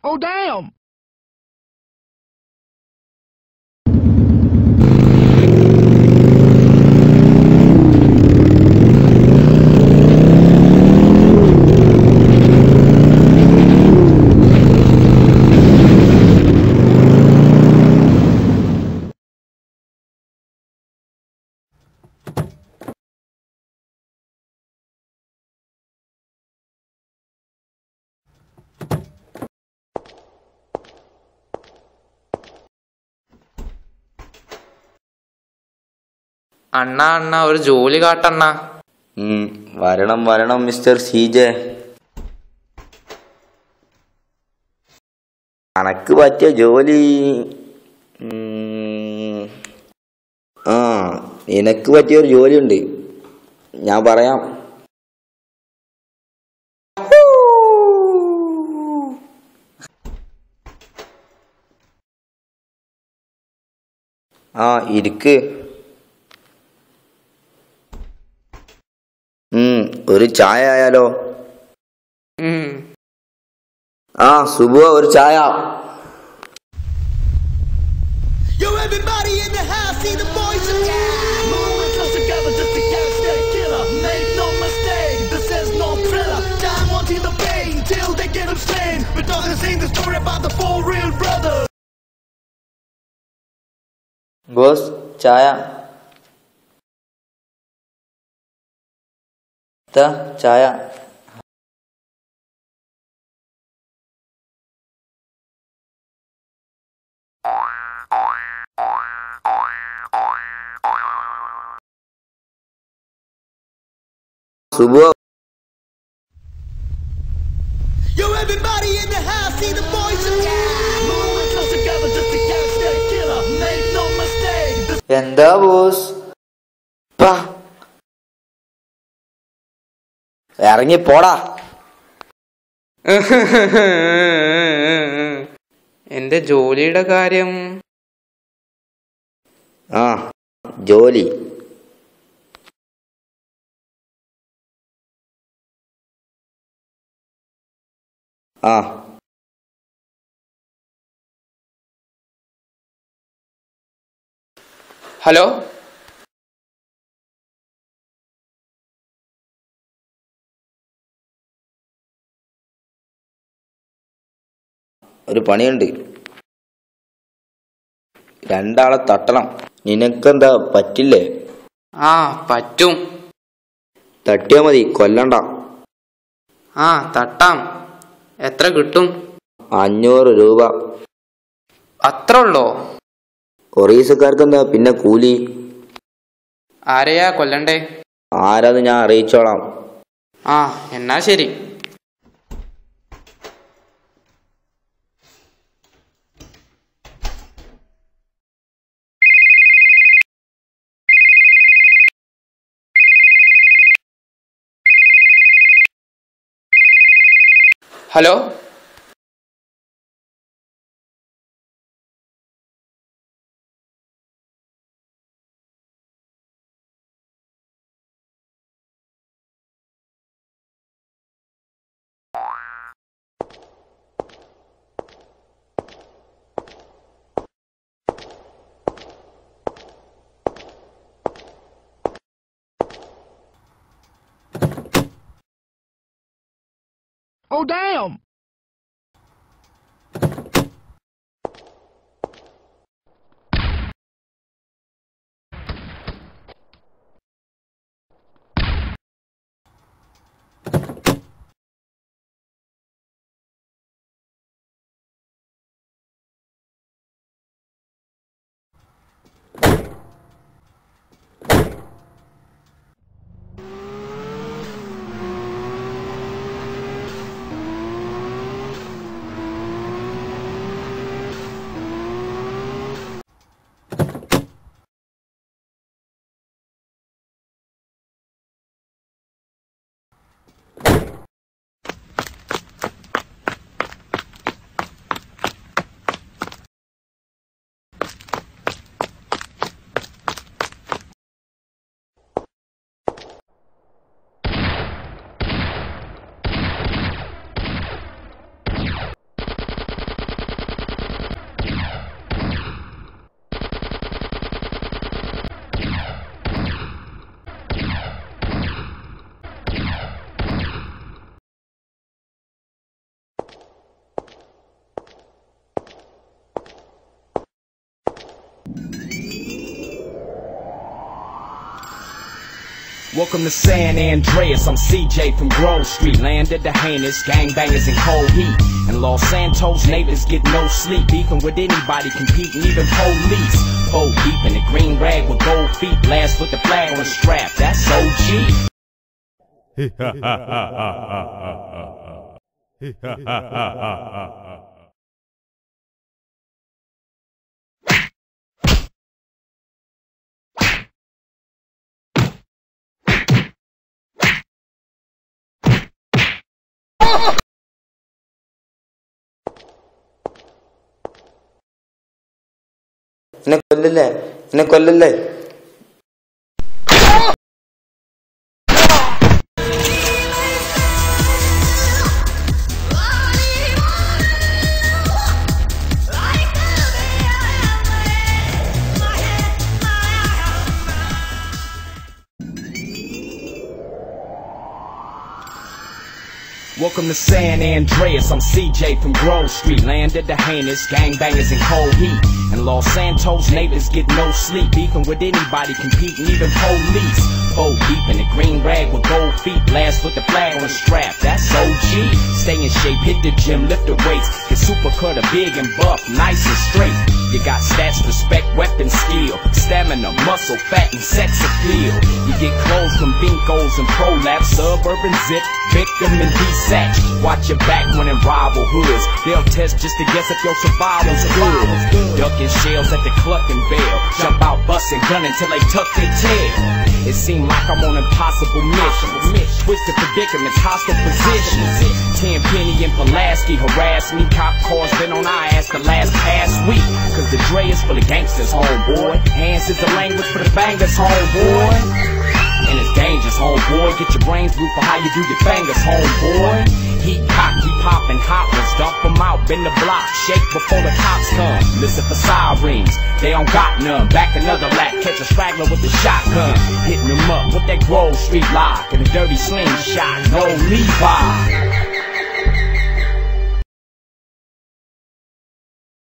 Oh, damn! അണ്ണാ അണ്ണാ ഒരു ജോലി കാട്ടണ്ണാ. വരണം വരണം മിസ്റ്റർ സീജെ. അനക്ക് പറ്റിയ ജോലി നിനക്ക് പറ്റിയൊരു ജോലിയുണ്ട്, ഞാൻ പറയാം. ഇരിക്ക്. ഒരു ചായ ആയാലോ? സുബു ഒരു ചായ. Yo, everybody in the house, see the boys of time. Moving close together just to catch that killer. Make no mistake, this is no thriller. Time won't heal the pain till they get him slain. We're not gonna sing the story about the four real brothers. Boss ചായ. ചായ. Subu. Yo, everybody in the house, see the boys of time. Moving close together just to catch that killer. Make no mistake. എന്താ boss? ഇറങ്ങി പോടാ. എന്റെ ജോലിയുടെ കാര്യം. ജോലി hello, ഒരു പണിയുണ്ട്, രണ്ടാളെ തട്ടണം. നിനക്കെന്താ പറ്റില്ലേ? പറ്റും. തട്ടിയാ മതി, കൊല്ലണ്ട. തട്ടാം. എത്ര കിട്ടും? 500 രൂപ. അത്ര ഉള്ളോ? ഒറീസക്കാർക്കെന്താ പിന്നെ കൂലി. ആരെയാ കൊല്ലണ്ടേ? ആരാന്ന് ഞാൻ അറിയിച്ചോളാം. എന്നാ ശരി. Hello, Oh, damn! Welcome to San Andreas, I'm CJ from Grove Street. Landed the heinous, gangbangers in cold heat. And Los Santos neighbors get no sleep. Beefing with anybody, competing, even police. 4 deep in the green rag with gold feet. Blast with the flag on the strap, that's OG. എന്നെ കൊല്ലല്ലേ, എന്നെ കൊല്ലല്ലേ. Welcome to San Andreas, I'm CJ from Grove Street. Landed the heinous, gangbangers in cold heat. And Los Santos neighbors get no sleep. Beefing with anybody, competing, even police. 4 deep in the green rag with gold feet. Blast with the flag on the strap, that's OG. Stay in shape, hit the gym, lift the weights. Get super cutter, big and buff, nice and straight. You got stats, respect, weapon, skill. Stamina, muscle, fat, and sex appeal. You get clothes from Vincos and Prolapse. Suburban zip, victim and desatch. Watch your back when in rival hoods. They'll test just to guess if your survival's good. Ducking shells at the Cluckin' Bell. Jump out, bustin' gunning till they tuck their tail. It seemed like I'm on impossible mission. Twisted predicaments, hostile positions. Tenpenny and Pulaski harass me. Cop cars been on our ass the past week. Cause the Dre is for the gangsters, homeboy. Hands is the language for the bangers, homeboy. And it's dangerous, homeboy. Get your brains blue for how you do your fingers, homeboy. Heat cock, we poppin' hoppers. Dump them out, bend the block. Shake before the cops come. Listen for sirens, they don't got none. Back another lap, catch a straggler with the shotgun. Hitting them up with that Grove Street lock and a dirty slingshot. No Levi.